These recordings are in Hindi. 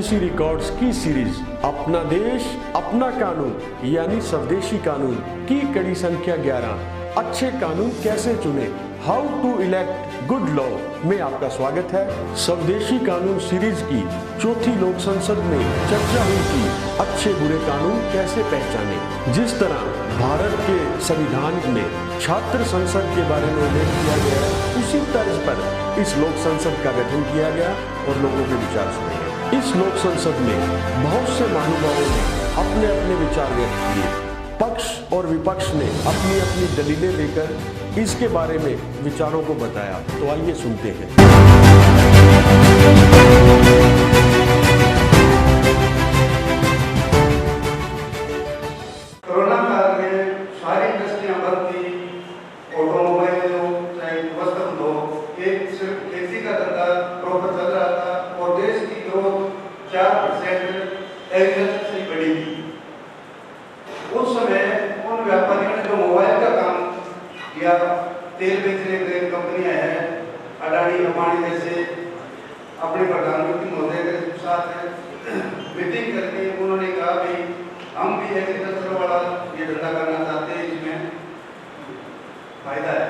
आईसीसी रिकॉर्ड्स की सीरीज अपना देश अपना कानून यानी स्वदेशी कानून की कड़ी संख्या 11 अच्छे कानून कैसे चुने, how to elect good law में आपका स्वागत है। स्वदेशी कानून सीरीज की चौथी लोक संसद में चर्चा हुई कि अच्छे बुरे कानून कैसे पहचाने। जिस तरह भारत के संविधान में छात्र संसद के बारे में उल्लेख किया गया है, उसी तर्ज पर इस लोक संसद का गठन किया गया और लोगों के विचार सुने गए। इस लोक संसद में बहुत से महानुभावों ने अपने अपने विचार व्यक्त किए। पक्ष और विपक्ष ने अपनी अपनी दलीलें लेकर इसके बारे में विचारों को बताया। तो आइए सुनते हैं। कोरोना काल में सारी इंडस्ट्रियां बंद थी, ऑटोमोबाइल हो चाहे वस्त्र हो, एक सिर्फ खेती का धंधा प्रॉपर चल रहा था और देश की ग्रोथ 4% एग्रीकल्चर से बढ़ी थी। उस समय उन व्यापारियों ने जो मोबाइल का काम किया, तेल बेचने के कंपनियां हैं अडानी अंबानी जैसे, अपने प्रधानमंत्री महोदय के साथ मीटिंग करके उन्होंने कहा भाई हम भी एग्रीकल्चर वाला ये धंधा करना चाहते हैं, इसमें फायदा है।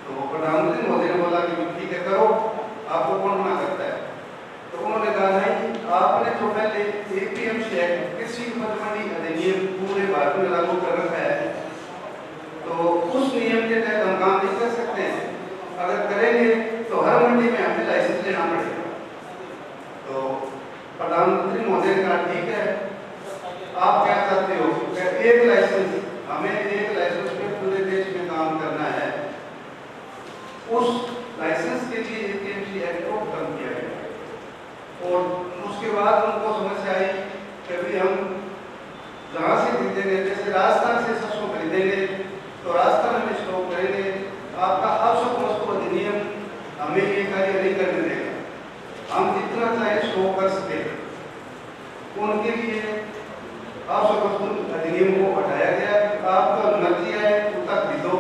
तो प्रधानमंत्री महोदय ने बोला कि ठीक है करो, आपको कौन मना करता है। तो उन्होंने कहा नहीं, आपने जो पहले एपीएमसी एक्ट कृषि उपज मंडी अधिनियम पूरे भारत में लागू कर रखा है, तो उस नियम के तहत हम काम नहीं कर सकते हैं। अगर करेंगे तो हर मंडी में हमें लाइसेंस लेना पड़ेगा। तो प्रधानमंत्री महोदय ने कहा ठीक है, आप क्या चाहते हो? एक लाइसेंस, हमें एक लाइसेंस पे पूरे देश में काम करना है। उस लाइसेंस के लिए एपीएमसी एक्ट को खत्म किया गया और उसके बाद उनको समस्या आई कि अभी हम जहाँ से खरीदेंगे, जैसे राजस्थान से सरसों खरीदेंगे तो राजस्थान में स्टॉक करेंगे, आपका आवश्यक वस्तु अधिनियम हमें ये कार्य नहीं करने देगा, हम जितना चाहे स्टॉक कर सके। उनके लिए आवश्यक वस्तु अधिनियम को हटाया गया, आपका मर्जी है उतना खरीदो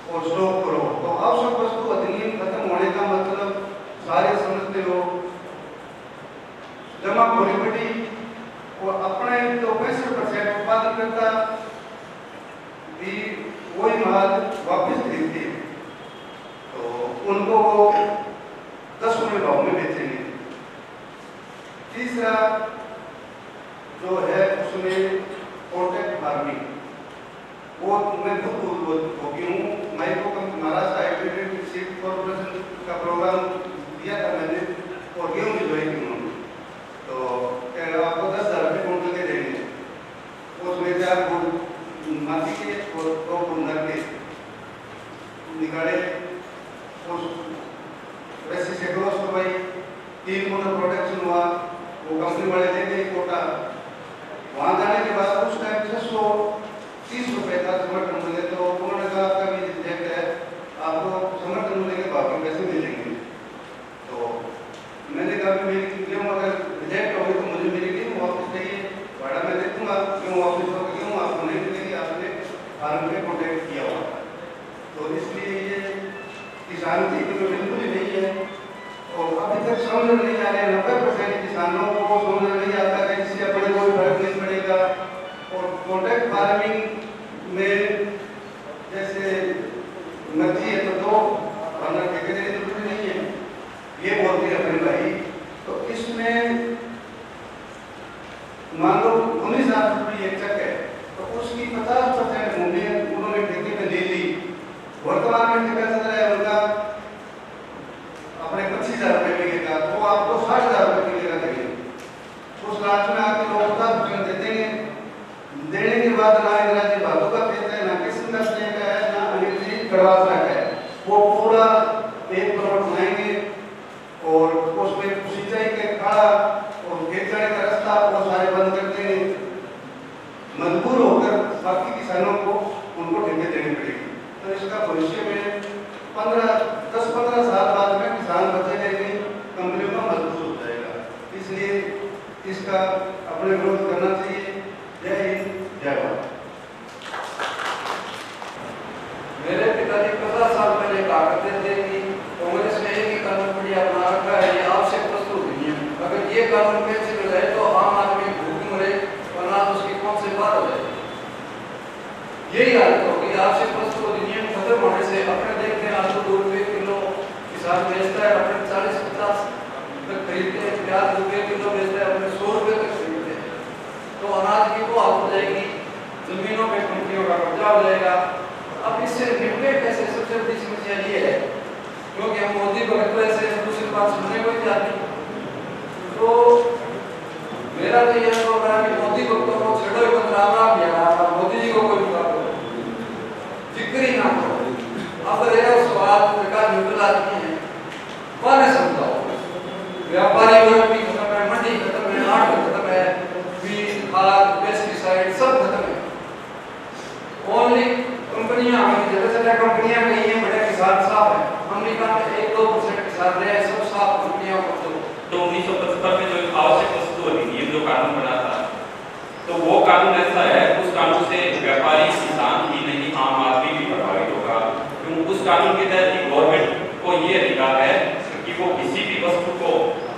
और स्टॉक करो। तो आवश्यक वस्तु अधिनियम खत्म होने का मतलब सारे समझते हो जमाखोरी बढ़ी और अपने तो 65% उत्पादन करता भी वही माल वापस खरीदते, तो उनको 10 रुपये भाव में बेचेंगे। तीसरा जो है उसमें कॉन्ट्रैक्ट फार्मिंग, वो मैं खुद हो गई हूँ। मैं तो महाराष्ट्र हाइब्रिड सीड कॉर्पोरेशन का प्रोग्राम दिया था मैंने और गेहूँ भिजवाई थी उन्होंने। तो आपको 10,000 रुपये कुंटल के देंगे, उसमें 4 गुण माटी के और 2 गुण नर के निकाले, उस वैसे से क्रॉस करवाई, 3 गुना प्रोडक्शन हुआ, वो कंपनी वाले दे गए कोटा। वहाँ जाने के बाद उस टाइम 630 रुपये का समर्थन मूल्य, तो उन्होंने कहा आपका भी रिजेक्ट है, आपको समर्थन मूल्य के बाकी पैसे मिलेंगे। तो मैंने कहा मेरी गेहूँ अगर रिजेक्ट हो गई तो मुझे मेरी गेहूँ वापस चाहिए, भाड़ा मैं दे दूँगा, गेहूँ वापस होकर गेहूँ आपको नहीं मिलेगी, आपने फार्म पे कॉन्टैक्ट किया हुआ। तो इसलिए ये किसान की तो बिल्कुल ही नहीं है और अभी तक समझ नहीं आ रहे। 90% किसानों को समझ नहीं आता कि इससे अपने कोई फर्क नहीं पड़ेगा। और कॉन्ट्रैक्ट फार्मिंग में जैसे मर्जी है तो दो, वरना ठेकेदारी जरूरी नहीं है, ये बोलते हैं अपने भाई। तो इसमें मान लो 19,000 रुपये एक चक है, तो उसकी 50% मूल्य उन्होंने ठेके में ले ली। वर्तमान में ठेका चल रहा है उनका अपने 25,000 रुपये मिलेगा, तो आपको 60,000 रुपये मिलेगा देंगे। उस लास्ट में आके लोग 50% दे देंगे। देने के बाद ना इंद्राजी भादु का खेत है, ना किस्म का स्नेह का है, ना अंग्रेजी गढ़वास का है, वो पूरा एक करोड़ बनाएंगे और उसमें सिंचाई के खाड़ा और खेत जाने का रास्ता वो सारे बंद कर देंगे। मजबूर होकर बाकी किसानों को उनको ठेके देनी पड़ेगी। तो इसका भविष्य में 10-15 साल बाद में किसान बचेगा नहीं, कंपनियों का मजबूत हो जाएगा। इसलिए इसका अपने विरोध करना चाहिए। जय हिंद, जय भारत। मेरे पिताजी 50 साल पहले कहा करते थे कि कांग्रेस ने एक ही कानून बढ़िया बना रखा है, ये आवश्यक वस्तु नहीं है, अगर ये कानून में यही हालत होगी। आवश्यक वस्तु अधिनियम खत्म होने से अपने देखते हैं आलू 2 रुपये किलो किसान बेचता है, अपने 40-50 तक खरीदते हैं, प्याज ₹2 किलो बेचता है, अपने 100 रुपये तक खरीदते हैं। तो अनाज की वो हालत हो जाएगी, जमीनों पे कंपनियों का कब्जा हो जाएगा। अब इससे निपटे कैसे? सबसे बड़ी समस्या ये है, क्योंकि हम मोदी को लगता है दूसरी बात सुनने को ही जाती। तो मेरा तो यह हो रहा है कि मोदी को तो छेड़ो ही मत, राम राम यार, मोदी जी को कोई मुकाबला जिक्र ही ना करो। अब रहे सवाल प्रकार न्यूट्रल आदमी है, कौन है समझाओ? व्यापारी वर्ग भी खत्म है, मंडी खत्म है, आट खत्म है, बीज खाद पेस्टिसाइड सब खत्म है। ओनली कंपनियां हमें जगह कंपनियां कही हैं, बड़े किसान साफ है, अमेरिका में 1-2% किसान रहे, सब साफ कंपनियों को। तो 1975 में जो आवश्यक वस्तु अधिनियम जो कानून बना था, तो वो कानून ऐसा है, उस कानून से व्यापारी किसान ही नहीं आम आदमी भी प्रभावित होगा। क्योंकि उस कानून के तहत गवर्नमेंट को ये अधिकार है कि वो किसी भी वस्तु को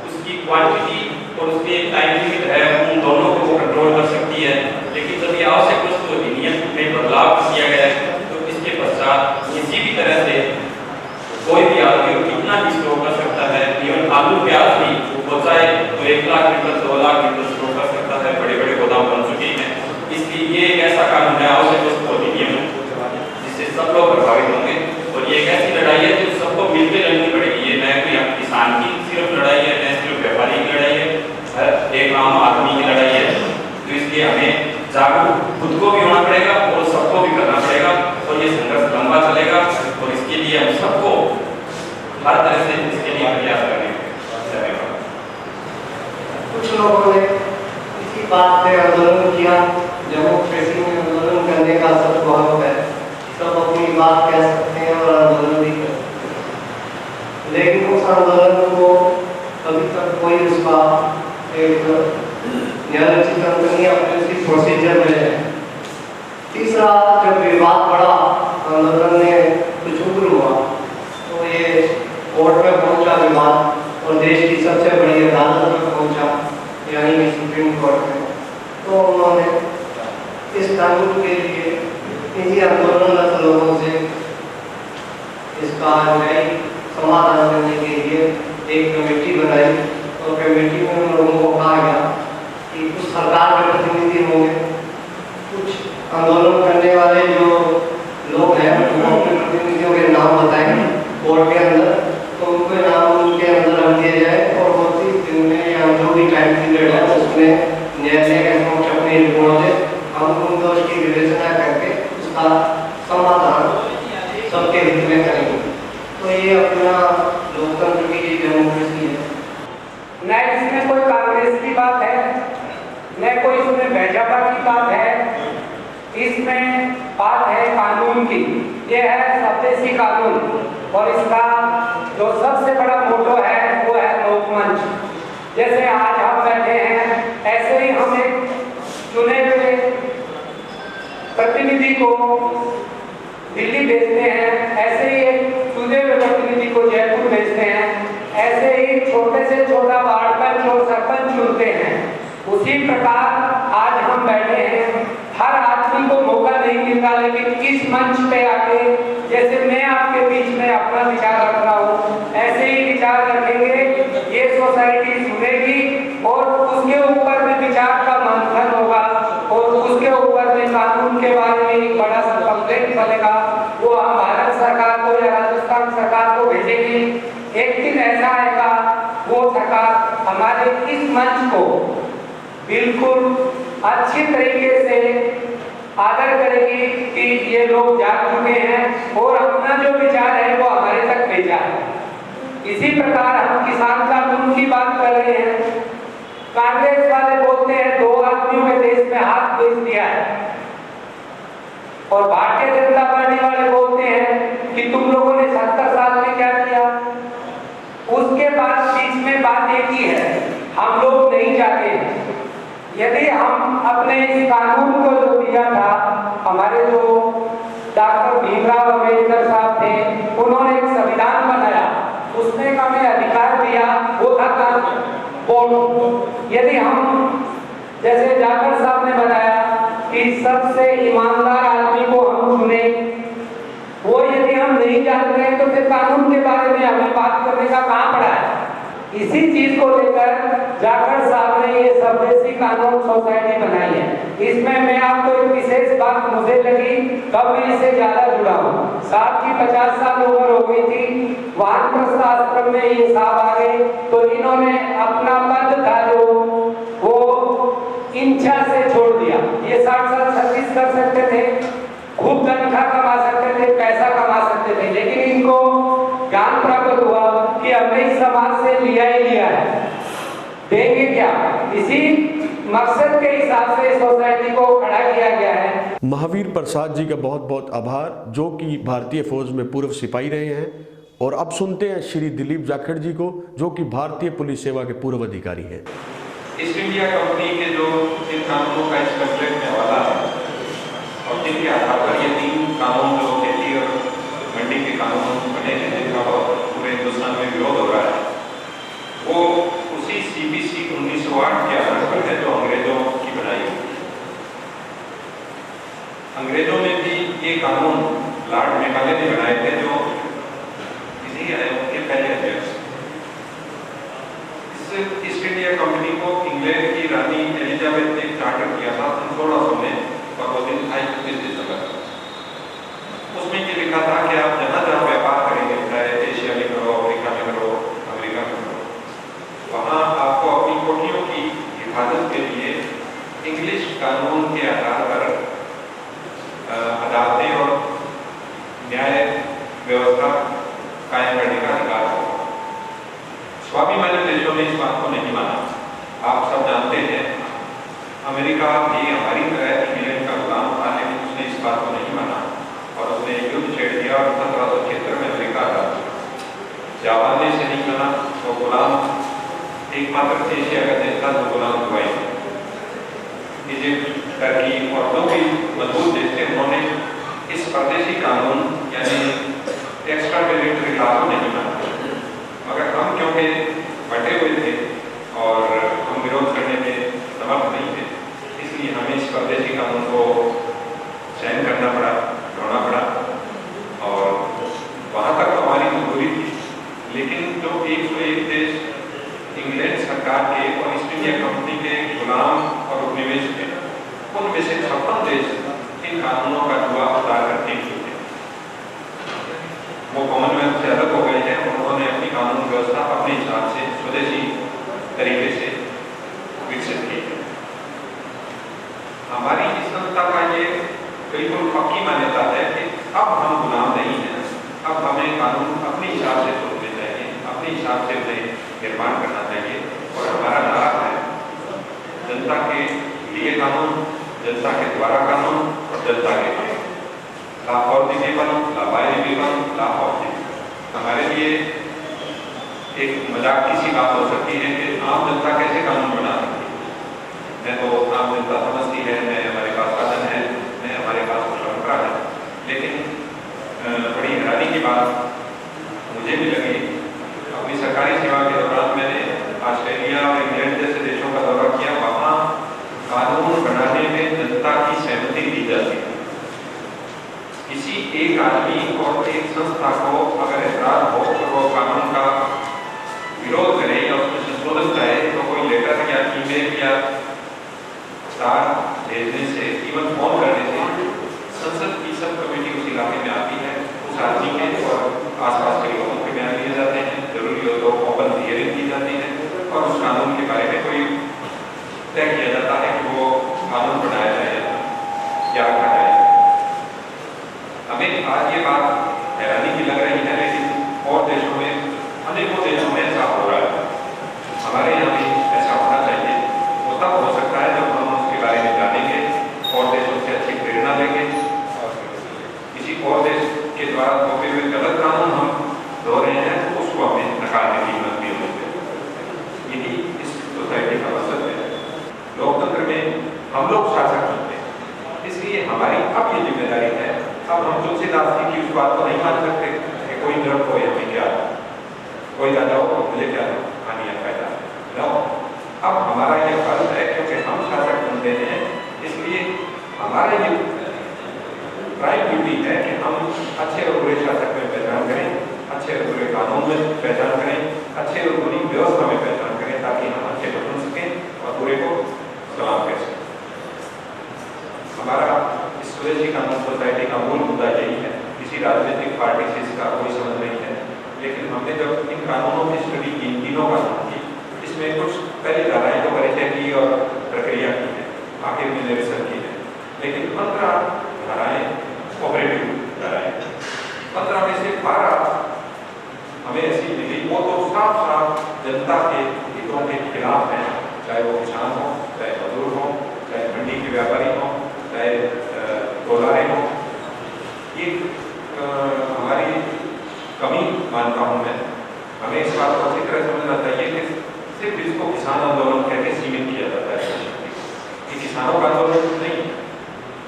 उसकी क्वांटिटी और उसकी एक टाइम लिमिट है, उन दोनों को वो कंट्रोल कर सकती है। लेकिन जब ये आवश्यक वस्तु अधिनियम में बदलाव किया गया है, तो इसके पश्चात किसी भी तरह से कोई भी आदमी कितना भी स्टोर कर सकता है, इवन आलू प्याज भी हो जाए तो 1 lakh litre 2 lakh litre store कर सकता है। बड़े बड़े गोदाम बन चुके हैं। इसलिए ये एक ऐसा कानून है आवश्यक वस्तु अधिनियम, जिससे सब लोग प्रभावित होंगे। और ये एक ऐसी लड़ाई है जो सबको मिलकर लड़नी पड़ेगी। ये न कोई किसान की सिर्फ लड़ाई है, न सिर्फ व्यापारी की लड़ाई है, एक आम आदमी की लड़ाई है। तो इसलिए हमें जागरूक खुद को भी होना पड़ेगा और सबको भी करना पड़ेगा, और ये संघर्ष लंबा चलेगा। और इसके लिए हम सबको हर तरह से इसके लिए प्रयास करेंगे। कुछ लोगों ने इसी बात पे आंदोलन किया, डेमोक्रेसी में आंदोलन करने का सबको हक है, सब अपनी बात कह सकते हैं और आंदोलन भी कर सकते हैं। लेकिन उस आंदोलन को अभी तक कोई उसका एक न्यायोचित अंत नहीं, अपने उसी प्रोसीजर में है। तीसरा, जब विवाद बढ़ा, आंदोलन में कुछ उग्र हुआ, तो ये कोर्ट में पहुंचा विवाद, और देश की सबसे बड़ी अदालत में पहुंचा, यानी कि सुप्रीम कोर्ट में। तो उन्होंने इस कानून के लिए इन्हीं आंदोलनरत लोगों से इसका न्यायिक समाधान करने के लिए एक कमेटी बनाई, और कमेटी में उन लोगों को कहा गया कि कुछ सरकार के प्रतिनिधि होंगे, कुछ आंदोलन करने वाले जो लोग हैं वो अपने प्रतिनिधियों के नाम बताएंगे कोर्ट के अंदर, तो उनके नाम उनके अंदर रख दिए जाए, और 32 दिन में या जो भी टाइम पीरियड है उसमें न्यायालय के समक्ष अपनी रिपोर्ट दे, हम उन दोष की विवेचना करके उसका समाधान सबके हित में करेंगे। तो ये अपना लोकतंत्र की डेमोक्रेसी है। न इसमें कोई कांग्रेस की बात है, न कोई इसमें भाजपा की बात है, इसमें बात है कानून की। ये है स्वदेशी कानून, और इसका जो सबसे बड़ा मोटो है वो है लोकमंच। जैसे आज हम बैठे हैं, ऐसे ही हम एक चुने हुए प्रतिनिधि को दिल्ली भेजते हैं, ऐसे ही एक चुने हुए प्रतिनिधि को जयपुर भेजते हैं, ऐसे ही छोटे से छोटा वार्ड पंच और सरपंच चुनते हैं। उसी प्रकार आज हम बैठे हैं, हर आदमी को मौका नहीं मिलता, लेकिन इस मंच पे आके जैसे मैं आपके बीच में अपना विचार रख रहा हूँ, ऐसे ही विचार रखेंगे, ये सोसाइटी सुनेगी, और उसके ऊपर में विचार का मंथन होगा, और उसके ऊपर में कानून के बारे में एक बड़ा सा कंप्लेंट बनेगा, वो हम भारत सरकार को या राजस्थान सरकार को भेजेंगे। एक दिन ऐसा आएगा, वो सरकार हमारे इस मंच को बिल्कुल अच्छी तरीके से आदर करेगी कि ये लोग जाग चुके हैं और अपना जो विचार है वो हमारे तक भेजा है। इसी प्रकार हम किसान कानून की बात कर रहे हैं। कांग्रेस वाले बोलते हैं 2 आदमियों के देश में हाथ बेच दिया है, और भारतीय जनता पार्टी वाले बोलते हैं कि तुम लोगों ने 70 साल में क्या किया। उसके बाद बीच में बात एक ही है, हम लोग नहीं चाहते हैं। यदि हम अपने इस कानून को जो दिया था, हमारे जो डॉक्टर भीमराव अम्बेडकर साहब थे, उन्होंने एक संविधान बनाया, उसमें हमें अधिकार दिया, वो था वोट। यदि हम जैसे डॉक्टर साहब ने बताया कि सबसे ईमानदार आदमी को नहीं जानते हैं तो फिर कानून के बारे में हमें बात करने का कहाँ पड़ा है। इसी चीज को लेकर जाखड़ साहब ने ये स्वदेशी कानून सोसाइटी बनाई है। इसमें मैं आपको एक विशेष बात मुझे लगी, तब मैं इससे ज्यादा जुड़ा हूँ। साहब की 50 साल उम्र हो गई थी, वानप्रस्थ आश्रम में ये साहब आ गए तो इन्होंने अपना पद था जो वो इच्छा से छोड़ दिया। ये 60 साल सर्विस कर सकते थे, खूब तनख्वाह कमा सकते थे, पैसा कमा सकते थे, लेकिन इनको ज्ञान प्राप्त हुआ कि हमने इस समाज से लिया ही लिया है, देंगे क्या। इसी मकसद के हिसाब से सोसाइटी को खड़ा किया गया है। महावीर प्रसाद जी का बहुत बहुत आभार, जो कि भारतीय फौज में पूर्व सिपाही रहे हैं। और अब सुनते हैं श्री दिलीप जाखड़ जी को, जो कि भारतीय पुलिस सेवा के पूर्व अधिकारी हैं। ईस्ट इंडिया कंपनी के जो जिन कानूनों का इस कॉन्फ्लिक्ट में हवाला है और जिनके आधार पर ये 3 कानून जो खेती और मंडी के कानून बने हैं, जिनका पूरे हिंदुस्तान में विरोध हो रहा है, वो उसी CBC 1908 के आधार पर है जो अंग्रेजों की बनाई हुई। अंग्रेजों ने भी ये कानून लॉर्ड मेकाले ने बनाए थे, जो इसी आयोग के पहले अध्यक्ष। ईस्ट इंडिया कंपनी को इंग्लैंड की रानी एलिजाबेथ ने चार्टर किया था 1600 में, और वो दिन 28 दिसंबर। उसमें ये लिखा था कि आप जहाँ जहाँ व्यापार करेंगे, चाहे एशिया में करो, अफ्रीका में करो, अमेरिका में करो, वहाँ आपको अपनी कोठियों की हिफाजत के लिए इंग्लिश कानून के आधार पर अदालतें और न्याय व्यवस्था कायम करने का अधिकार होगा। स्वाभिमानी देशों ने इस बात को नहीं माना। आप सब जानते हैं, अमेरिका भी हमारी तरह इंग्लैंड का गुलाम था, लेकिन उसने इस बात को नहीं माना और उसने युद्ध छेड़ दिया और 1776 में अमेरिका का जापान से नहीं माना। वो गुलाम एकमात्र एशिया का देश था जो गुलाम दुबई, इजिप्ट, टर्की और दो भी मजबूत देश थे, उन्होंने इस परदेशी कानून यानी एक्स्ट्रा टेरिटरी लॉ को नहीं माना। मगर हम क्योंकि बटे हुए थे और हम विरोध करने में समर्थ नहीं थे, इसलिए हमें इस परदेशी कानून को सहन करना पड़ा, ढोना पड़ा, और वहाँ तक तो हमारी मजबूरी थी। लेकिन जो 101 देश इंग्लैंड सरकार के और ईस्ट इंडिया कंपनी के गुलाम और उपनिवेश थे, उनमें से 56 देश इन कानूनों का जवाब उतार कर ठीक थे। वो कॉमनवेल्थ से अलग हो गए हैं, उन्होंने अपनी कानून व्यवस्था अपने हिसाब से स्वदेशी तरीके से विकसित की है। हमारी इस संस्था का ये बिल्कुल पक्की मान्यता है कि अब हम गुलाम नहीं हैं, अब हमें कानून अपने हिसाब से सोचने चाहिए, अपने हिसाब से उन्हें निर्माण करना चाहिए। और हमारा नारा है जनता के लिए कानून, जनता के द्वारा कानून और जनता के लिए। Law for the people, law by the people, law for the people. हमारे लिए एक मजाक की सी बात हो सकती है कि आम जनता कैसे कानून बना सकती है। मैं तो आम जनता समझती है, मैं हमारे पास साधन है, मैं हमारे पास परंपरा है, लेकिन बड़ी हैरानी की बात मुझे भी लगी। अपनी सरकारी सेवा के दौरान मैंने ऑस्ट्रेलिया और इंग्लैंड जैसे देशों का दौरा किया। वहाँ कानून बनाने में जनता की सहमति दी जाती है। किसी एक आदमी और एक संस्था को अगर ऐतराज हो तो वो कानून का विरोध करे या उसमें संशोधन करे, तो कोई लेटर या ईमेल या तार भेजने से, इवन फोन करने से संसद की सब कमेटी उस इलाके में आती है, उस आदमी के और आसपास के लोगों के बयान लिए जाते हैं, जरूरी हो तो ओपन हियरिंग की जाती है और उस कानून के बारे में कोई तय किया जाता है कि वो कानून बनाया जाए या रखा जाए। हमें आज ये बात हैरानी की लग रही है, लेकिन और देशों में, अनेकों देशों में ऐसा हो रहा है। हमारे यहाँ भी ऐसा होना चाहिए। वो तब हो सकता है जब हम उसके बारे में जानेंगे और देशों से अच्छी प्रेरणा लेंगे और किसी और देश के द्वारा थोपे हुए गलत कानून हम धो रहे हैं, उसको हमें नकारने की हिम्मत भी होगी। यही इस सोसाइटी का मकसद है। लोकतंत्र में हम लोग शासक चुनते हैं, इसलिए हमारी अब ये जिम्मेदारी है। अब हम तुलसीदास जी की उस बात को नहीं मान सकते कि कोई धर्म हो या क्या, कोई राजा हो मुझे क्या हानि या फायदा नो। अब हमारा ये फर्ज है, क्योंकि हम शासक चुनते हैं, इसलिए हमारा ये प्राइम ड्यूटी है कि हम अच्छे और बुरे शासक में पहचान करें, अच्छे और बुरे कानून में पहचान करें, अच्छे और बुरी व्यवस्था में पहचान करें, ताकि हम अच्छे को चुन सकें और बुरे को सलाम कर सकें। हमारा इस स्वदेशी कानून सोसाइटी का मूल मुद्दा यही है। किसी राजनीतिक पार्टी से इसका कोई संबंध नहीं है, लेकिन हमने जब इन कानूनों की स्टडी की, तीनों कानून की, इसमें कुछ पहली धाराएं तो परिचय की और प्रक्रिया की है, आखिर में रिसर्च की है, लेकिन 15 धाराएं ऑपरेटिव धाराएं, 15 में से 12 हमें ऐसी मिली वो तो साफ साफ जनता के हितों के खिलाफ हैं, चाहे वो किसान हो, चाहे मजदूर हो, चाहे मंडी के व्यापारी हो, चाहे डोलारे हो। ये हमारी कमी मानता हूँ मैं। हमें इस बात को अच्छी तरह समझना चाहिए कि सिर्फ इसको किसान आंदोलन कहकर सीमित किया जाता है कि किसानों का आंदोलन नहीं,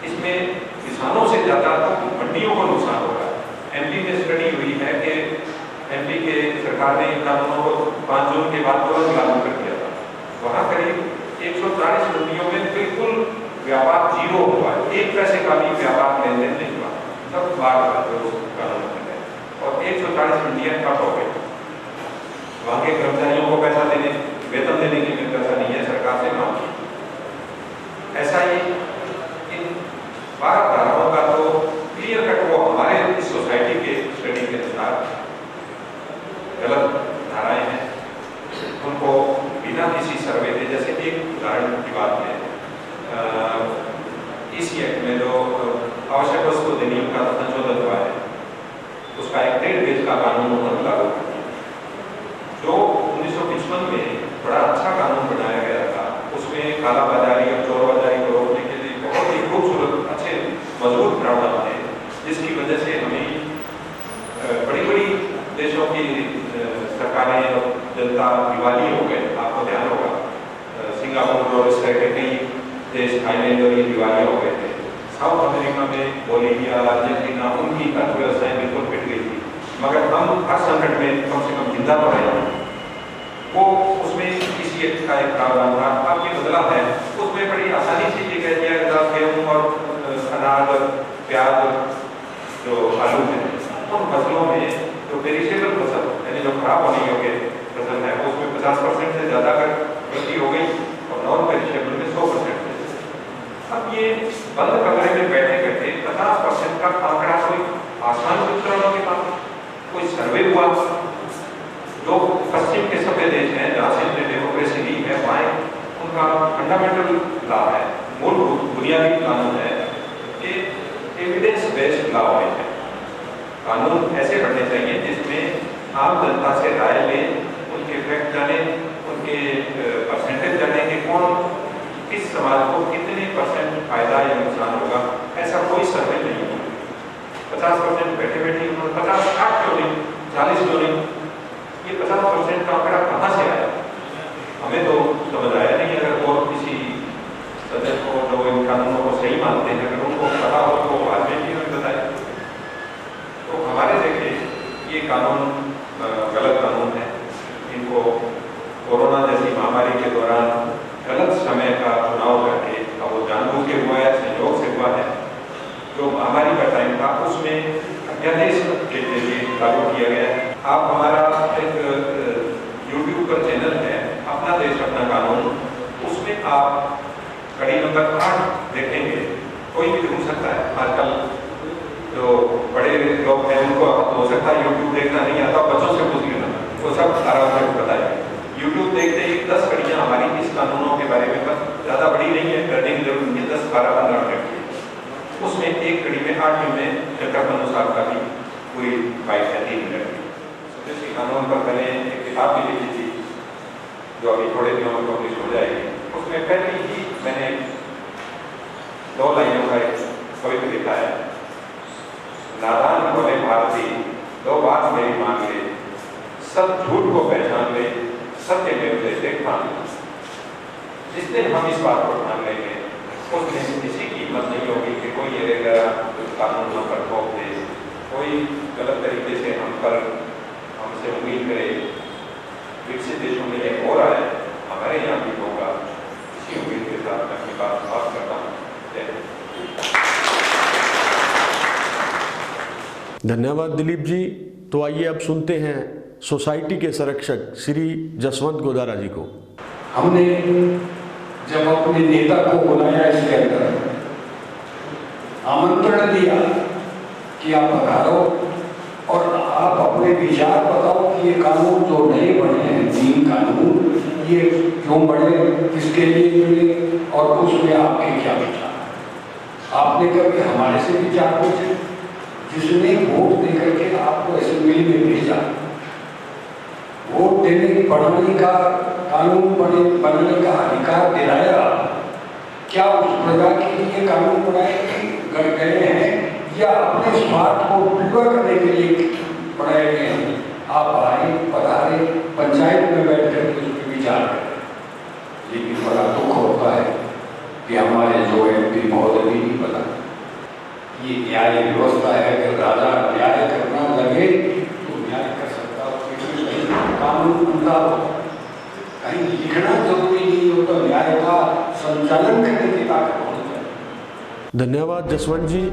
इसमें किसानों से ज़्यादा तो मंडियों को नुकसान होगा। एमपी में स्टडी हुई है कि एमपी के सरकार ने इन कानूनों को 5 जून के बाद तुरंत लागू कर दिया था। वहाँ करीब 140 मंडियों में बिल्कुल व्यापार जीरो हुआ है, 1 पैसे का भी व्यापार लेन देन नहीं हुआ, सब बाढ़ कानून है। और 140 मंडियाँ ठप हो गई। वहाँ के कर्मचारियों को पैसा देने, वेतन देने के लिए पैसा नहीं है, सरकार से मांग। ऐसा ही इन 12 धाराओं का तो क्लियर कट वो हमारे इस सोसाइटी के स्टडी के अनुसार गलत धाराएं हैं, उनको बिना किसी सर्वे के, जैसे एक उदाहरण की बात है, इसी एक्ट में जो आवश्यक वस्तु अधिनियम का संशोधन हुआ है, उसका एक ट्रेड बेस का कानून उन्होंने लागू कर दिया। जो 1955 में बड़ा अच्छा कानून बनाया गया था, उसमें काला बाजारी और चोर बाजारी को रोकने के लिए बहुत ही खूबसूरत अच्छे मजबूत प्रावधान थे, जिसकी वजह से हमें बड़ी बड़ी देशों की सरकारें और जनता दिवाली हो गए। आपको ध्यान होगा सिंगापुर और इस तरह के कई देश, थाईलैंड और ये दिवाली हो गए थे। साउथ अमेरिका में बोलीविया, अर्जेंटीना, उनकी अर्थव्यवस्थाएं बिल्कुल पिट गई थी, मगर हम हर संकट में कम से कम जिंदा तो रहे। वो उसमें किसी एक का एक प्रावधान था, अब ये बदला है, उसमें बड़ी आसानी से ये कह दिया गया गेहूँ और अनाज और प्याज जो आलू है, उन फसलों में जो पेरिशेबल फसल यानी जो खराब होने योग्य फसल है, उसमें 50% से ज़्यादा कर वृद्धि हो गई और नॉन पेरिशेबल में 100%। अब ये बंद कमरे में बैठे बैठे 50% का आंकड़ा कोई आसान वितरण के पास कोई सर्वे हुआ? जो पश्चिम के सभ्य देश हैं जहाँ से हमने डेमोक्रेसी ली है, वहाँ उनका फंडामेंटल लॉ है, मूलभूत बुनियादी कानून है कि एविडेंस बेस्ड लॉ होने चाहिए। कानून ऐसे बनने चाहिए जिसमें आम जनता से राय लें, उनके इफेक्ट जाने, उनके परसेंटेज जाने कि कौन किस समाज को कितने % फायदा या नुकसान होगा। ऐसा कोई सर्वे नहीं है। 50% बैठे बैठे उन्होंने 50, 60 क्यों नहीं, 40 क्यों नहीं, ये 50% का आंकड़ा कहाँ से आया? हमें तो समझ आया नहीं। अगर और किसी सदस्य को जो इन कानूनों को सही मानते हैं, अगर उनको पता हो तो बाद में भी हमें बताए। तो हमारे देखिए ये कानून गलत कानून है। इनको कोरोना जैसी महामारी के दौरान गलत समय का चुनाव करके, अब वो जानबूझ के हुआ है, संयोग से हुआ है, जो महामारी का टाइम था उसमें अध्यादेश के जरिए लागू किया गया है। आप हमारा एक यूट्यूब पर चैनल है अपना देश अपना कानून, उसमें आप कड़ी नंबर 8 देखेंगे। कोई भी ढूंढ सकता है। आजकल जो बड़े लोग हैं उनको हो सकता है यूट्यूब देखना नहीं आता, बच्चों से पूछ लेना, वो सब आराम से बताएंगे। यूट्यूब देखते ही 10 कड़ियाँ हमारी इस कानूनों के बारे में, बस ज़्यादा बड़ी नहीं है, करने की जरूरत नहीं है, 10, 12, 15 मिनट की। उसमें एक कड़ी में 8 मिनट में शंकर अनुसार का भी पूरी बाइक है 3 मिनट की। स्वदेशी कानून पर मैंने एक किताब भी लिखी थी जो अभी थोड़े दिनों में पब्लिश हो जाएगी। उसमें पहले ही मैंने 2 लाइनों का एक कविता लिखा है। नादान बोले भारती 2 बात मेरी मान ले, सब झूठ को पहचान ले, सत्य में उसे देखा। जिस दिन हम इस बात को ठान लेंगे उस दिन किसी की हिम्मत नहीं होगी कि कोई ये कानून हम पर थोप दे, कोई गलत तरीके से हम पर हमसे उम्मीद करे। विकसित देशों में ये हो रहा है, हमारे यहाँ भी होगा। इसी उम्मीद के साथ मैं अपनी बात समाप्त करता हूँ। जय हिंद। धन्यवाद दिलीप जी। तो आइए अब सुनते हैं सोसाइटी के संरक्षक श्री जसवंत गोदारा जी को। हमने जब अपने नेता को बुलाया इसके अंदर, आमंत्रण दिया कि आप पधारो और आप अपने विचार बताओ कि ये कानून जो नए बने हैं, 3 कानून, ये क्यों बने, किसके लिए बने और उसमें आपके क्या विचार। आपने कभी हमारे से विचार पूछे, जिसने वोट देकर के आपको असेंबली में भेजा, वोट देने बढ़ाने का कानून बनाने का अधिकार दिलाया, क्या उस प्रजा के लिए कानून बनाए गए हैं या अपने स्वार्थ को पूरा करने के लिए बनाए गए हैं। आप आए, पधारे, पंचायत में बैठ कर उस पर विचार करें। लेकिन बड़ा दुख होता है कि हमारे जो MP महोदय भी नहीं पता। ये न्याय व्यवस्था है, अगर राजा न्याय करना लगे तो न्याय कर सकता हो, कानून बनता हो, कहीं लिखना जरूरी नहीं होता, न्याय का संचालन करने की ताकत होनी चाहिए। धन्यवाद जसवंत जी।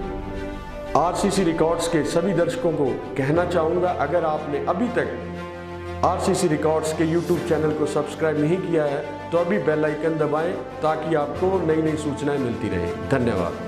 RCC रिकॉर्ड्स के सभी दर्शकों को कहना चाहूँगा, अगर आपने अभी तक RCC रिकॉर्ड्स के YouTube चैनल को सब्सक्राइब नहीं किया है तो अभी बेल आइकन दबाएं ताकि आपको नई नई सूचनाएं मिलती रहें। धन्यवाद।